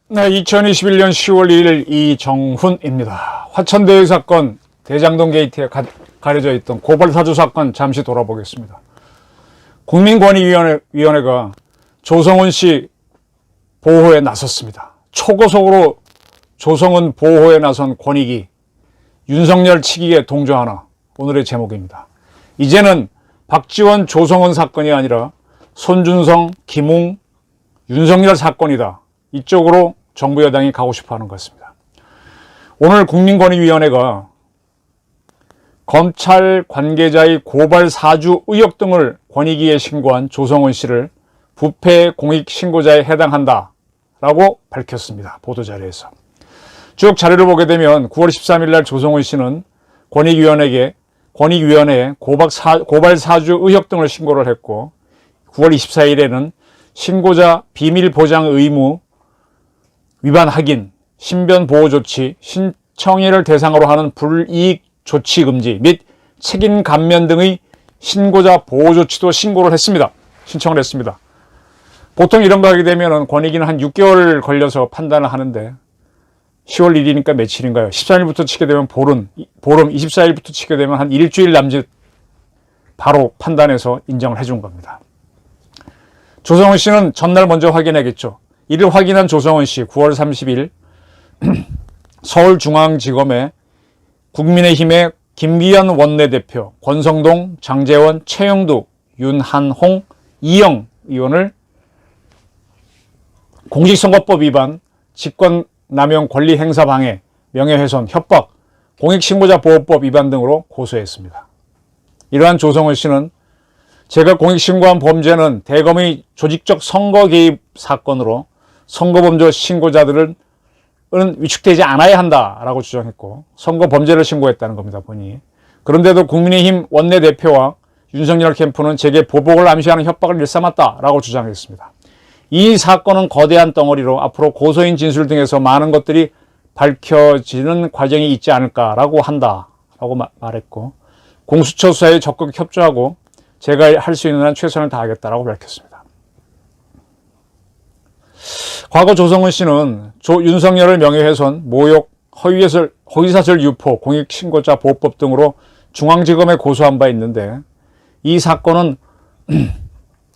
네, 2021년 10월 1일 이정훈입니다. 화천대유 사건, 대장동 게이트에 가려져 있던 고발사주 사건 잠시 돌아보겠습니다. 국민권익위원회가 조성은 씨 보호에 나섰습니다. 초고속으로 조성은 보호에 나선 권익위, 윤석열 치기에 동조하나, 오늘의 제목입니다. 이제는 박지원 조성은 사건이 아니라 손준성, 김웅, 윤석열 사건이다. 이쪽으로 정부 여당이 가고 싶어하는 것 같습니다. 오늘 국민권익위원회가 검찰 관계자의 고발 사주 의혹 등을 권익위에 신고한 조성은 씨를 부패 공익 신고자에 해당한다라고 밝혔습니다. 보도자료에서. 쭉 자료를 보게 되면 9월 13일 날 조성은 씨는 권익위원회에 고발 사주 의혹 등을 신고를 했고, 9월 24일에는 신고자 비밀 보장 의무 위반 확인, 신변 보호 조치, 신청인을 대상으로 하는 불이익 조치 금지 및 책임 감면 등의 신고자 보호 조치도 신청을 했습니다. 보통 이런 거 하게 되면 권익위는 한 6개월 걸려서 판단을 하는데, 10월 1일이니까 며칠인가요? 13일부터 치게 되면 보름, 24일부터 치게 되면 한 일주일 남짓 바로 판단해서 인정을 해준 겁니다. 조성은 씨는 전날 먼저 확인하겠죠. 이를 확인한 조성은 씨 9월 30일 서울중앙지검에 국민의힘의 김기현 원내대표, 권성동, 장제원, 최영두, 윤한홍, 이영 의원을 공직선거법 위반, 직권남용 권리행사 방해, 명예훼손, 협박, 공익신고자 보호법 위반 등으로 고소했습니다. 이러한 조성은 씨는 제가 공익신고한 범죄는 대검의 조직적 선거 개입 사건으로 선거범죄 신고자들은 위축되지 않아야 한다라고 주장했고, 선거범죄를 신고했다는 겁니다, 본인이. 그런데도 국민의힘 원내대표와 윤석열 캠프는 제게 보복을 암시하는 협박을 일삼았다라고 주장했습니다. 이 사건은 거대한 덩어리로 앞으로 고소인 진술 등에서 많은 것들이 밝혀지는 과정이 있지 않을까라고 한다라고 말했고, 공수처 수사에 적극 협조하고 제가 할 수 있는 한 최선을 다하겠다라고 밝혔습니다. 과거 조성은 씨는 윤석열을 명예훼손, 모욕, 허위사실 유포, 공익신고자 보호법 등으로 중앙지검에 고소한 바 있는데, 이 사건은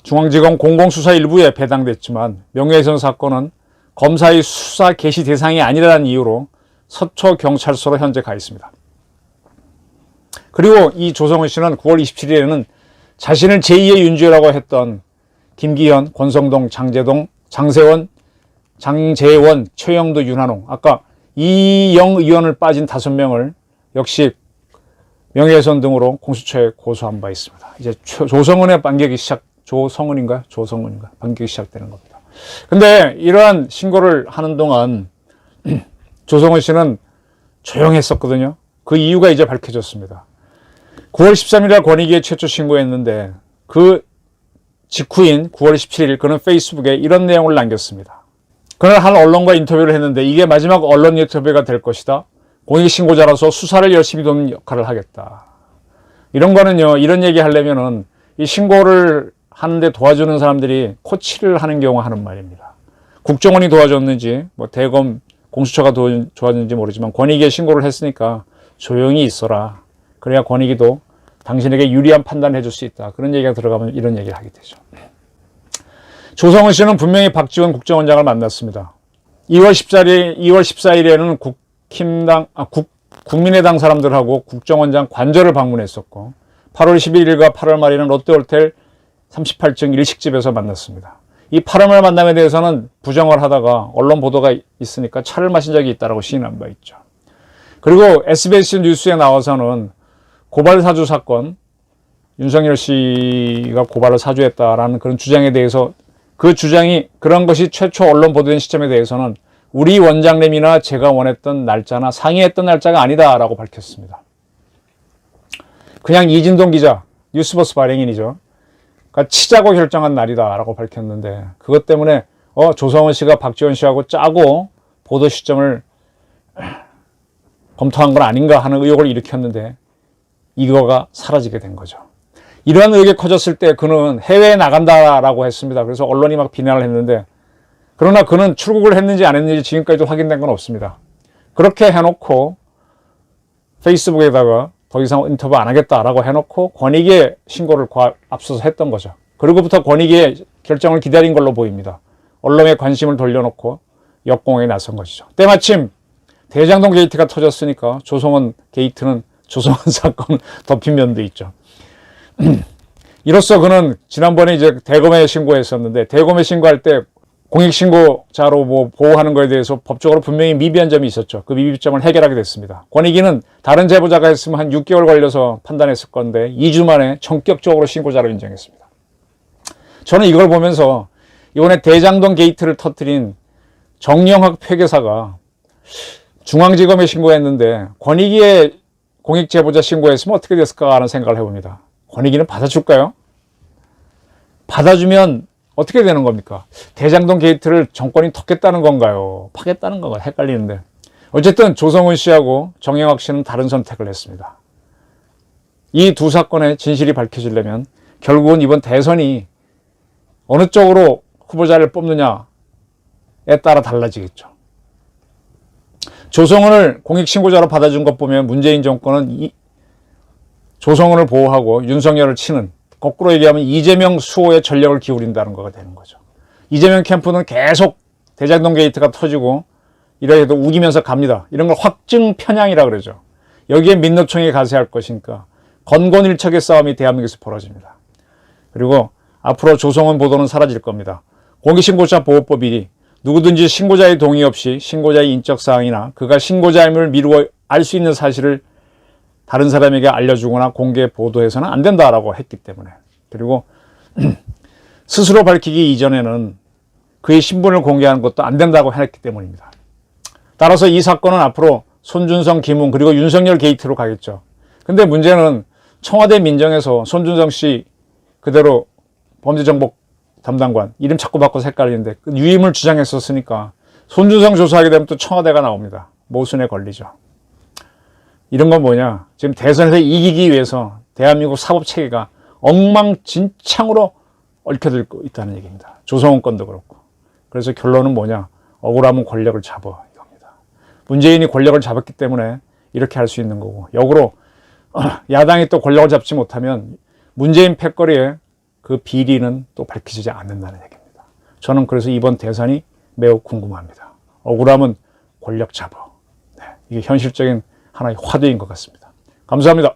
중앙지검 공공수사 일부에 배당됐지만 명예훼손 사건은 검사의 수사 개시 대상이 아니라는 이유로 서초경찰서로 현재 가 있습니다. 그리고 이 조성은 씨는 9월 27일에는 자신을 제2의 윤주라고 했던 김기현, 권성동, 장제원, 최영두, 윤한홍, 아까 이영 의원을 빠진 5명을 역시 명예훼손 등으로 공수처에 고소한 바 있습니다. 이제 조성은의 반격이 반격이 시작되는 겁니다. 근데 이러한 신고를 하는 동안 조성은 씨는 조용했었거든요. 그 이유가 이제 밝혀졌습니다. 9월 13일 날 권익위에 최초 신고했는데, 그 직후인 9월 17일 그는 페이스북에 이런 내용을 남겼습니다. 그날 한 언론과 인터뷰를 했는데, 이게 마지막 언론 인터뷰가 될 것이다. 공익신고자로서 수사를 열심히 돕는 역할을 하겠다. 이런 거는요, 이런 얘기 하려면은 이 신고를 하는데 도와주는 사람들이 코치를 하는 경우 하는 말입니다. 국정원이 도와줬는지, 대검 공수처가 도와줬는지 모르지만 권익위에 신고를 했으니까 조용히 있어라. 그래야 권익위도 당신에게 유리한 판단을 해줄 수 있다. 그런 얘기가 들어가면 이런 얘기를 하게 되죠. 조성은 씨는 분명히 박지원 국정원장을 만났습니다. 2월 14일에는 국민의당 사람들하고 국정원장 관저를 방문했었고, 8월 11일과 8월 말에는 롯데호텔 38층 일식집에서 만났습니다. 이 8월 만남에 대해서는 부정을 하다가 언론 보도가 있으니까 차를 마신 적이 있다고 시인한 바 있죠. 그리고 SBS 뉴스에 나와서는 고발 사주 사건, 윤석열 씨가 고발을 사주했다라는 그런 주장에 대해서, 그 주장이 그런 것이 최초 언론 보도된 시점에 대해서는 우리 원장님이나 제가 원했던 날짜나 상의했던 날짜가 아니다라고 밝혔습니다. 그냥 이진동 기자, 뉴스버스 발행인이죠. 그러니까 치자고 결정한 날이다라고 밝혔는데, 그것 때문에 조성은 씨가 박지원 씨하고 짜고 보도 시점을 검토한 건 아닌가 하는 의혹을 일으켰는데 이거가 사라지게 된 거죠. 이러한 의혹이 커졌을 때 그는 해외에 나간다라고 했습니다. 그래서 언론이 막 비난을 했는데, 그러나 그는 출국을 했는지 안 했는지 지금까지도 확인된 건 없습니다. 그렇게 해놓고 페이스북에다가 더 이상 인터뷰 안 하겠다라고 해놓고 권익위에 신고를 앞서서 했던 거죠. 그리고부터 권익위의 결정을 기다린 걸로 보입니다. 언론에 관심을 돌려놓고 역공에 나선 것이죠. 때마침 대장동 게이트가 터졌으니까 조성은 게이트는 조성은 사건은 덮인 면도 있죠. 이로써 그는 지난번에 대검에 신고했었는데, 대검에 신고할 때 공익신고자로 보호하는 것에 대해서 법적으로 분명히 미비한 점이 있었죠. 그 미비점을 해결하게 됐습니다. 권익위는 다른 제보자가 했으면 한 6개월 걸려서 판단했을 건데 2주 만에 전격적으로 신고자로 인정했습니다. 저는 이걸 보면서 이번에 대장동 게이트를 터뜨린 정영학 회계사가 중앙지검에 신고했는데 권익위에 공익제보자 신고했으면 어떻게 됐을까 하는 생각을 해봅니다. 권익위는 받아줄까요? 받아주면 어떻게 되는 겁니까? 대장동 게이트를 정권이 덮겠다는 건가요? 파겠다는 건가요? 헷갈리는데. 어쨌든 조성은 씨하고 정영학 씨는 다른 선택을 했습니다. 이 두 사건의 진실이 밝혀지려면 결국은 이번 대선이 어느 쪽으로 후보자를 뽑느냐에 따라 달라지겠죠. 조성은을 공익신고자로 받아준 것 보면 문재인 정권은 조성은을 보호하고 윤석열을 치는, 거꾸로 얘기하면 이재명 수호에 전력을 기울인다는 거가 되는 거죠. 이재명 캠프는 계속 대장동 게이트가 터지고 이래도 우기면서 갑니다. 이런 걸 확증 편향이라 그러죠. 여기에 민노총이 가세할 것이니까 건곤일척의 싸움이 대한민국에서 벌어집니다. 그리고 앞으로 조성은 보도는 사라질 겁니다. 공익신고자 보호법이 누구든지 신고자의 동의 없이 신고자의 인적사항이나 그가 신고자임을 미루어 알 수 있는 사실을 다른 사람에게 알려주거나 공개 보도해서는 안 된다라고 했기 때문에, 그리고 스스로 밝히기 이전에는 그의 신분을 공개하는 것도 안 된다고 했기 때문입니다. 따라서 이 사건은 앞으로 손준성, 김웅 그리고 윤석열 게이트로 가겠죠. 근데 문제는 청와대 민정에서 손준성 씨 그대로 범죄정보 담당관 이름 자꾸 바꿔서 헷갈리는데 유임을 주장했었으니까 손준성 조사하게 되면 또 청와대가 나옵니다. 모순에 걸리죠. 이런 건 뭐냐, 지금 대선에서 이기기 위해서 대한민국 사법체계가 엉망진창으로 얽혀들고 있다는 얘기입니다. 조성은 건도 그렇고. 그래서 결론은 뭐냐, 억울하면 권력을 잡아 이겁니다. 문재인이 권력을 잡았기 때문에 이렇게 할 수 있는 거고, 역으로 야당이 또 권력을 잡지 못하면 문재인 패거리에 그 비리는 또 밝혀지지 않는다는 얘기입니다. 저는 그래서 이번 대선이 매우 궁금합니다. 억울하면 권력 잡아. 네, 이게 현실적인 하나의 화두인 것 같습니다. 감사합니다.